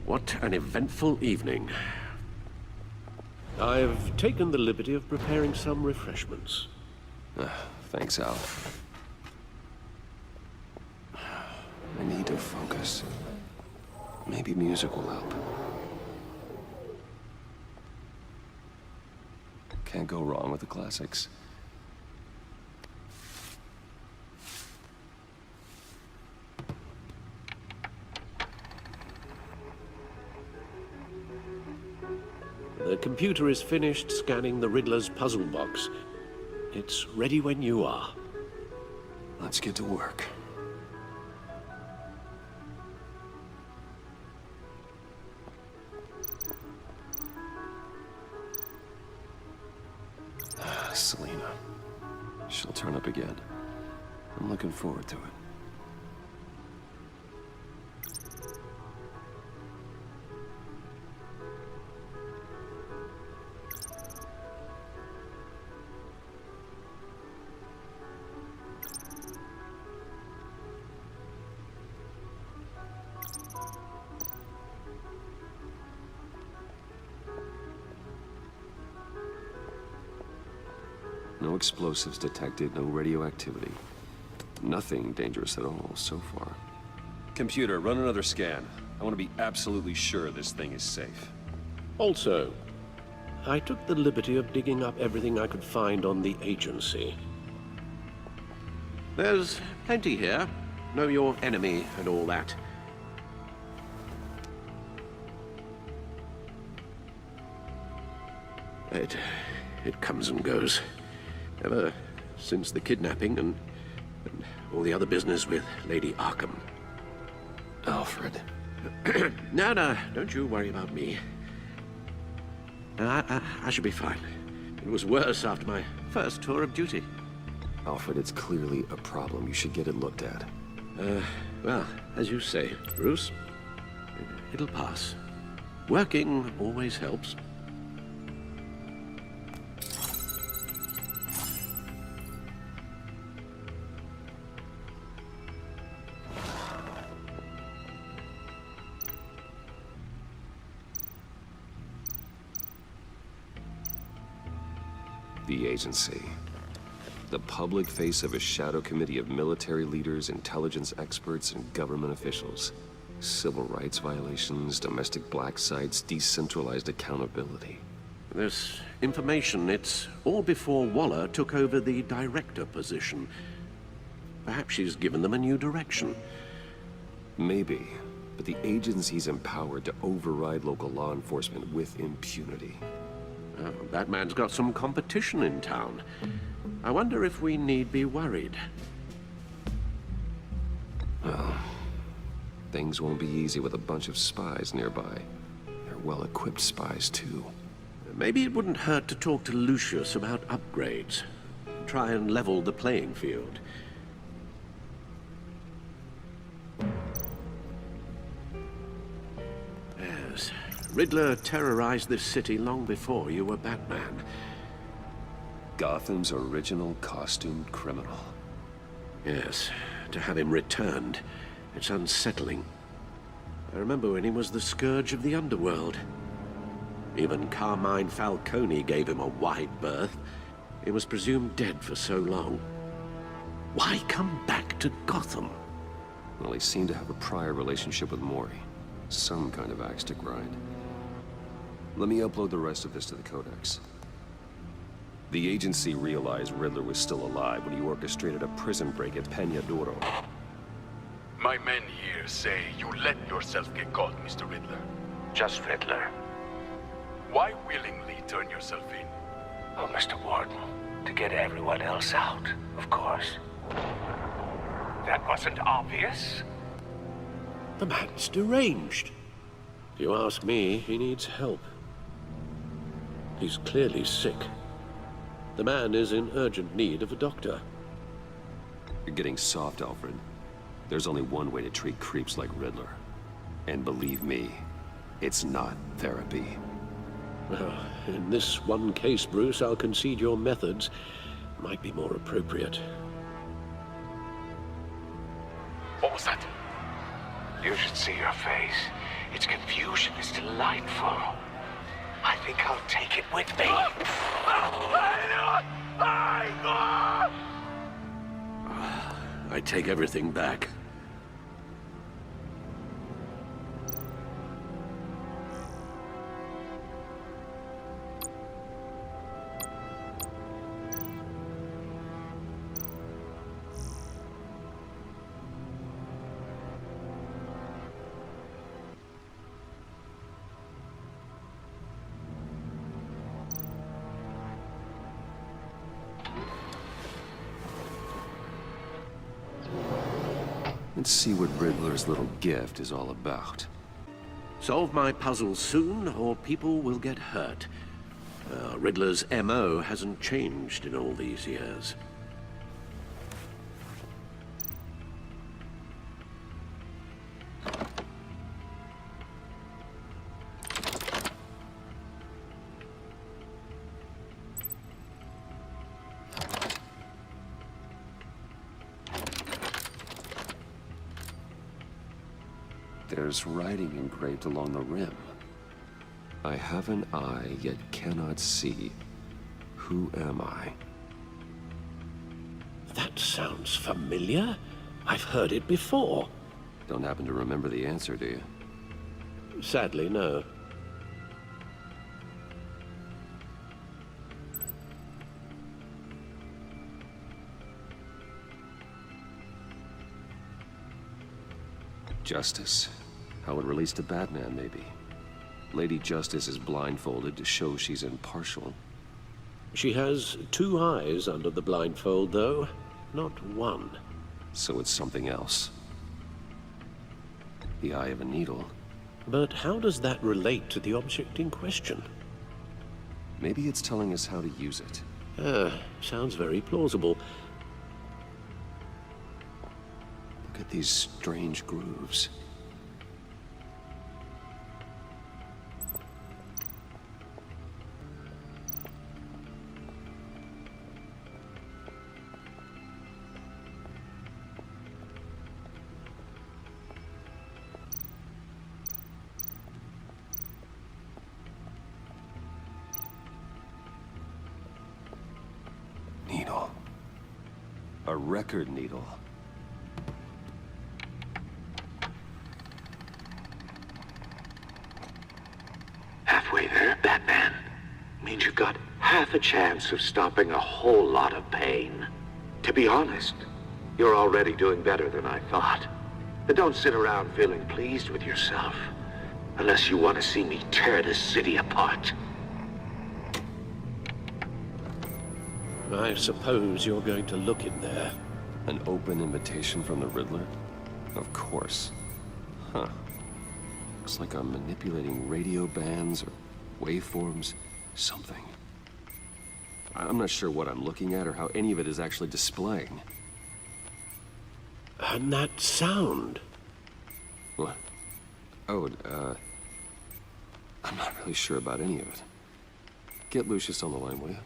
What an eventful evening. I've taken the liberty of preparing some refreshments. Thanks, Al. I need to focus. Maybe music will help. Can't go wrong with the classics. The computer is finished scanning the Riddler's puzzle box. It's ready when you are. Let's get to work. Selena. She'll turn up again. I'm looking forward to it. No explosives detected, no radioactivity. Nothing dangerous at all so far. Computer, run another scan. I want to be absolutely sure this thing is safe. Also, I took the liberty of digging up everything I could find on the agency. There's plenty here. Know your enemy and all that. It comes and goes. Ever since the kidnapping and all the other business with Lady Arkham. Alfred. No, don't you worry about me. I should be fine. It was worse after my first tour of duty. Alfred, it's clearly a problem. You should get it looked at. Well, as you say, Bruce, it'll pass. Working always helps. The agency. The public face of a shadow committee of military leaders, intelligence experts, and government officials. Civil rights violations, domestic black sites, decentralized accountability. This information, it's all before Waller took over the director position. Perhaps she's given them a new direction. Maybe, but the agency's empowered to override local law enforcement with impunity. Batman's got some competition in town. I wonder if we need be worried. Well, things won't be easy with a bunch of spies nearby. They're well-equipped spies, too. Maybe it wouldn't hurt to talk to Lucius about upgrades. Try and level the playing field. Yes. Riddler terrorized this city long before you were Batman. Gotham's original costumed criminal. Yes, to have him returned, it's unsettling. I remember when he was the scourge of the underworld. Even Carmine Falcone gave him a wide berth. He was presumed dead for so long. Why come back to Gotham? Well, he seemed to have a prior relationship with Mori. Some kind of axe to grind. Let me upload the rest of this to the Codex. The agency realized Riddler was still alive when he orchestrated a prison break at Peña Duro. My men here say you let yourself get caught, Mr. Riddler. Just Riddler. Why willingly turn yourself in? Oh, Mr. Warden, to get everyone else out, of course. That wasn't obvious? The man's deranged. If you ask me, he needs help. He's clearly sick. The man is in urgent need of a doctor. You're getting soft, Alfred. There's only one way to treat creeps like Riddler. And believe me, it's not therapy. Well, in this one case, Bruce, I'll concede your methods might be more appropriate. What was that? You should see your face. Its confusion is delightful. I think I'll take it with me. I take everything back. Let's see what Riddler's little gift is all about. Solve my puzzle soon, or people will get hurt. Riddler's MO hasn't changed in all these years. There's writing engraved along the rim. I have an eye, yet cannot see. Who am I? That sounds familiar. I've heard it before. Don't happen to remember the answer, do you? Sadly, no. Justice. How it relates to Batman, maybe. Lady Justice is blindfolded to show she's impartial. She has two eyes under the blindfold, though, not one. So it's something else. The eye of a needle. But how does that relate to the object in question? Maybe it's telling us how to use it. Sounds very plausible. Look at these strange grooves. Needle. A record needle. Halfway there, Batman. Means you've got half a chance of stopping a whole lot of pain. To be honest, you're already doing better than I thought. But don't sit around feeling pleased with yourself. Unless you want to see me tear this city apart. I suppose you're going to look in there. An open invitation from the Riddler? Of course. Huh. Looks like I'm manipulating radio bands or waveforms, something. I'm not sure what I'm looking at or how any of it is actually displaying. And that sound. What? Oh, I'm not really sure about any of it. Get Lucius on the line, will you?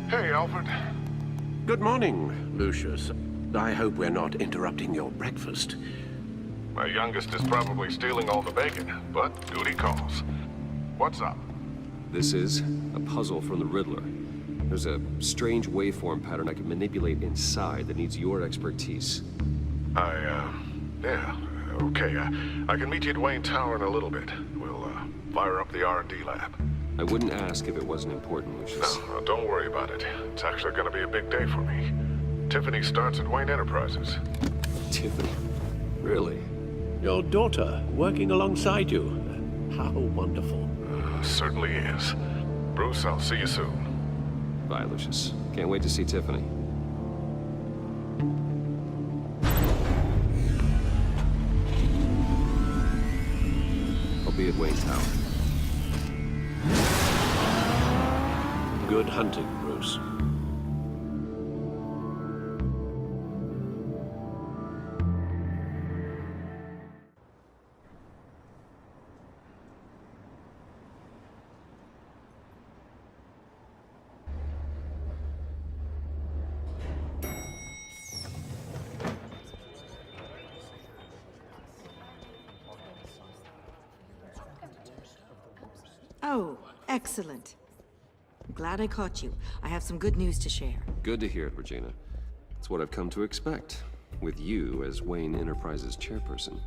Hey, Alfred. Good morning, Lucius. I hope we're not interrupting your breakfast. My youngest is probably stealing all the bacon, but duty calls. What's up? This is a puzzle from the Riddler. There's a strange waveform pattern I can manipulate inside that needs your expertise. Yeah, okay. I can meet you at Wayne Tower in a little bit. We'll, fire up the R&D lab. I wouldn't ask if it wasn't important, Lucius. No, don't worry about it. It's actually gonna be a big day for me. Tiffany starts at Wayne Enterprises. Tiffany? Really? Your daughter working alongside you. How wonderful. Certainly is. Bruce, I'll see you soon. Bye, Lucius. Can't wait to see Tiffany. I'll be at Wayne Tower. Good hunting, Bruce. Oh, excellent. I'm glad I caught you. I have some good news to share. Good to hear it, Regina. It's what I've come to expect, with you as Wayne Enterprises chairperson.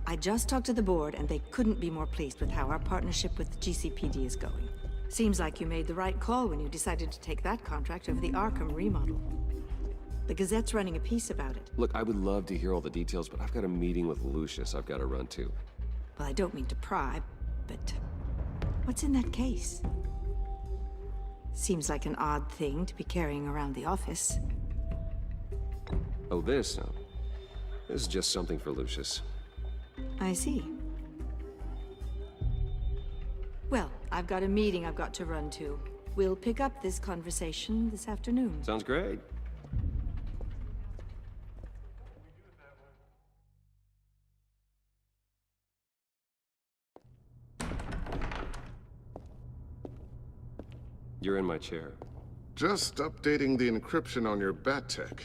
I just talked to the board, and they couldn't be more pleased with how our partnership with the GCPD is going. Seems like you made the right call when you decided to take that contract over the Arkham remodel. The Gazette's running a piece about it. Look, I would love to hear all the details, but I've got a meeting with Lucius I've got to run to. Well, I don't mean to pry, but what's in that case? Seems like an odd thing to be carrying around the office. Oh, this? No. This is just something for Lucius. I see. Well, I've got a meeting I've got to run to. We'll pick up this conversation this afternoon. Sounds great. You're in my chair. Just updating the encryption on your bat tech.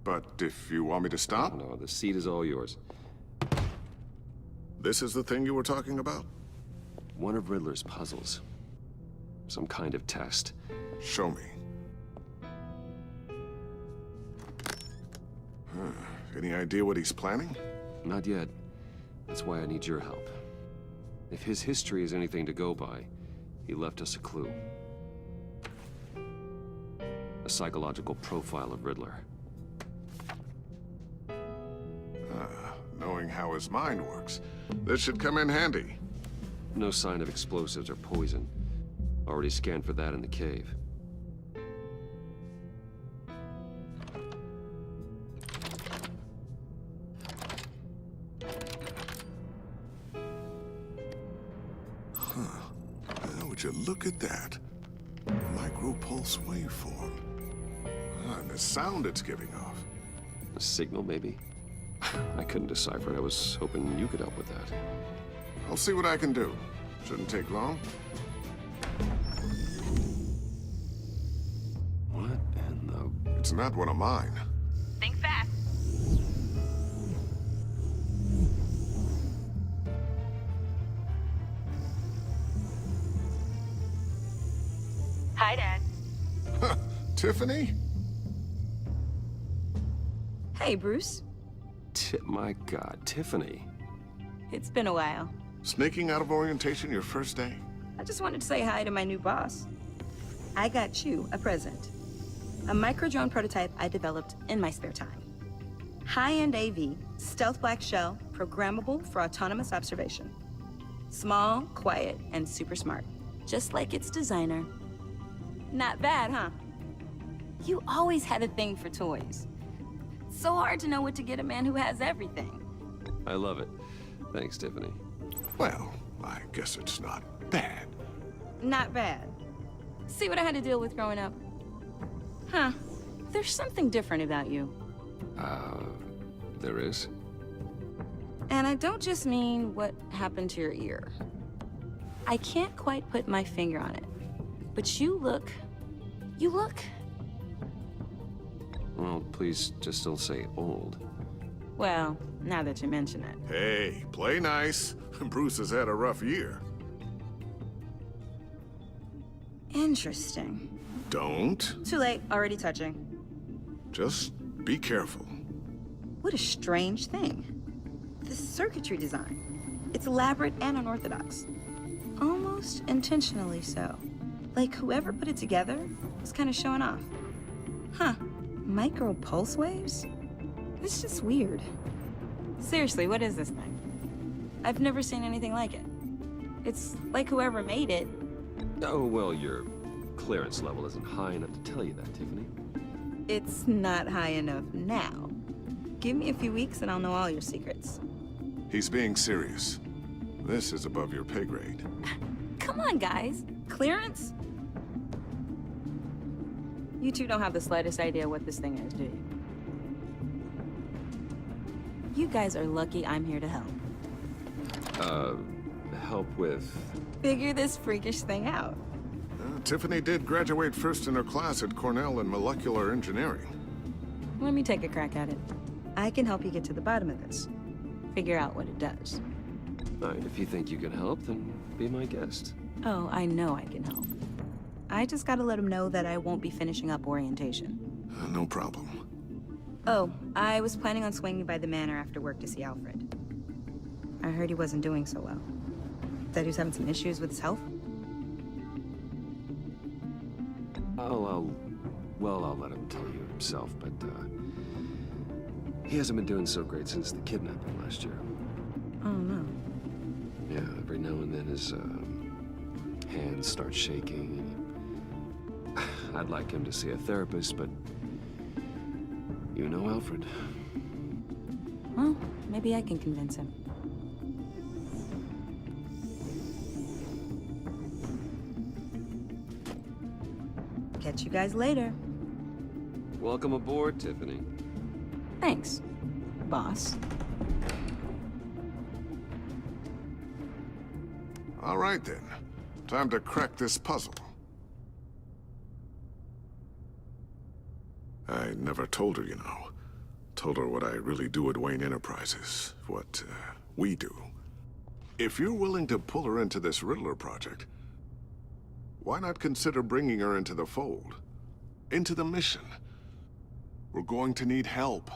But if you want me to stop, No, the seat is all yours. this is the thing you were talking about? One of Riddler's puzzles. Some kind of test. Show me. Any idea what he's planning? Not yet. That's why I need your help. If his history is anything to go by, he left us a clue. A psychological profile of Riddler. Knowing how his mind works, this should come in handy. No sign of explosives or poison. Already scanned for that in the cave. Would you look at that? Micropulse waveform. And the sound it's giving off. A signal, maybe? I couldn't decipher it. I was hoping you could help with that. I'll see what I can do. Shouldn't take long. What in the... It's not one of mine. Think fast. Hi, Dad. Tiffany? Hey, Bruce. My God, Tiffany. It's been a while. Sneaking out of orientation your first day? I just wanted to say hi to my new boss. I got you a present. A micro-drone prototype I developed in my spare time. High-end AV, stealth black shell, programmable for autonomous observation. Small, quiet, and super smart. Just like its designer. Not bad, huh? You always had a thing for toys. So hard to know what to get a man who has everything. I love it. Thanks, Tiffany. Well, I guess it's not bad. Not bad. See what I had to deal with growing up? Huh. There's something different about you. There is? And I don't just mean what happened to your ear. I can't quite put my finger on it. But you look... Well, please just don't say old. Well, now that you mention it. Hey, play nice. Bruce has had a rough year. Interesting. Don't. Too late, already touching. Just be careful. What a strange thing. The circuitry design. It's elaborate and unorthodox. Almost intentionally so. Like whoever put it together was kind of showing off. Huh. Micro pulse waves? It's just weird. Seriously, what is this thing? I've never seen anything like it. It's like whoever made it. Oh, well, your clearance level isn't high enough to tell you that, Tiffany. It's not high enough now. Give me a few weeks and I'll know all your secrets. He's being serious. This is above your pay grade. Come on, guys. Clearance? You two don't have the slightest idea what this thing is, do you? You guys are lucky I'm here to help. Help with... Figure this freakish thing out. Tiffany did graduate first in her class at Cornell in molecular engineering. Let me take a crack at it. I can help you get to the bottom of this. Figure out what it does. All right, if you think you can help, then be my guest. Oh, I know I can help. I just gotta let him know that I won't be finishing up orientation. No problem. Oh, I was planning on swinging by the manor after work to see Alfred. I heard he wasn't doing so well. Said he was having some issues with his health. I'll let him tell you himself, but, he hasn't been doing so great since the kidnapping last year. Oh, no. Yeah, every now and then his, hands start shaking. I'd like him to see a therapist, but you know Alfred. Well, maybe I can convince him. Catch you guys later. Welcome aboard, Tiffany. Thanks, boss. All right, then. Time to crack this puzzle. I never told her, you know. Told her what I really do at Wayne Enterprises. What, we do. If you're willing to pull her into this Riddler project, why not consider bringing her into the fold? Into the mission? We're going to need help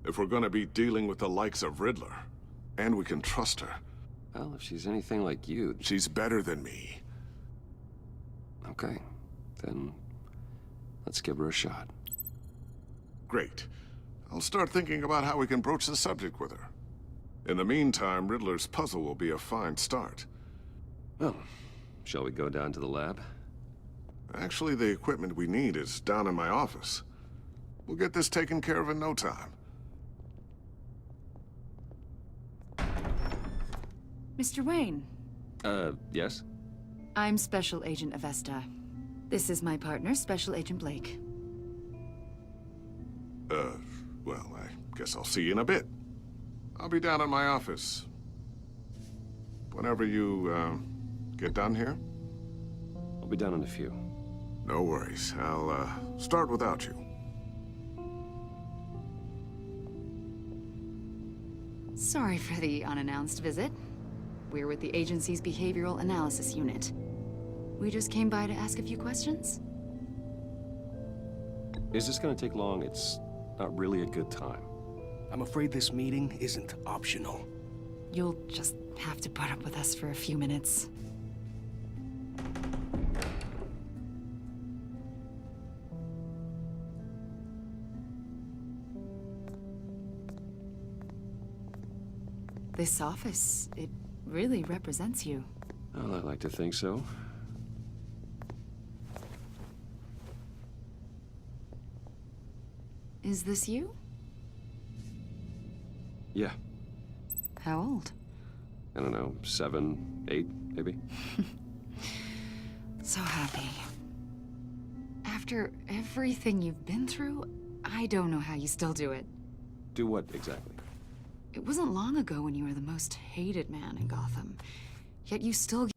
if we're going to be dealing with the likes of Riddler. And we can trust her. Well, if she's anything like you... She's better than me. Okay, then let's give her a shot. Great. I'll start thinking about how we can broach the subject with her. In the meantime, Riddler's puzzle will be a fine start. Well, shall we go down to the lab? Actually, the equipment we need is down in my office. We'll get this taken care of in no time. Mr. Wayne, Yes? I'm Special Agent Avesta. This is my partner, Special Agent Blake. Well, I guess I'll see you in a bit. I'll be down in my office. Whenever you, get done here? I'll be down in a few. No worries. I'll, start without you. Sorry for the unannounced visit. We're with the agency's Behavioral Analysis Unit. We just came by to ask a few questions. Is this gonna take long? It's not really a good time. I'm afraid this meeting isn't optional. You'll just have to put up with us for a few minutes. This office, it really represents you. Well, I like to think so. Is this you? Yeah. How old? I don't know, 7, 8, maybe? So happy. After everything you've been through, I don't know how you still do it. Do what, exactly? It wasn't long ago when you were the most hated man in Gotham. Yet you still